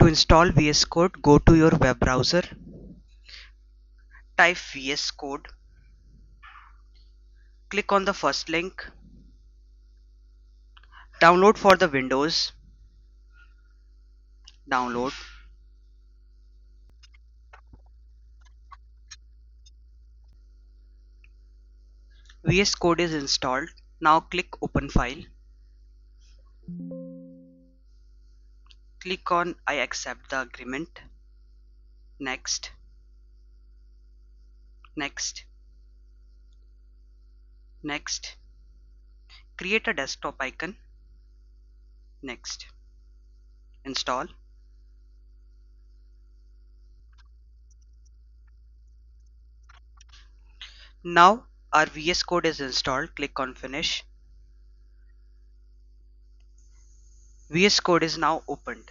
To install VS Code, go to your web browser, type VS Code, click on the first link, download for the Windows, download. VS Code is installed. Now click open file. Click on I accept the agreement. Next, next, next. Create a desktop icon. Next. Install. Now our VS Code is installed. Click on finish. VS Code is now opened.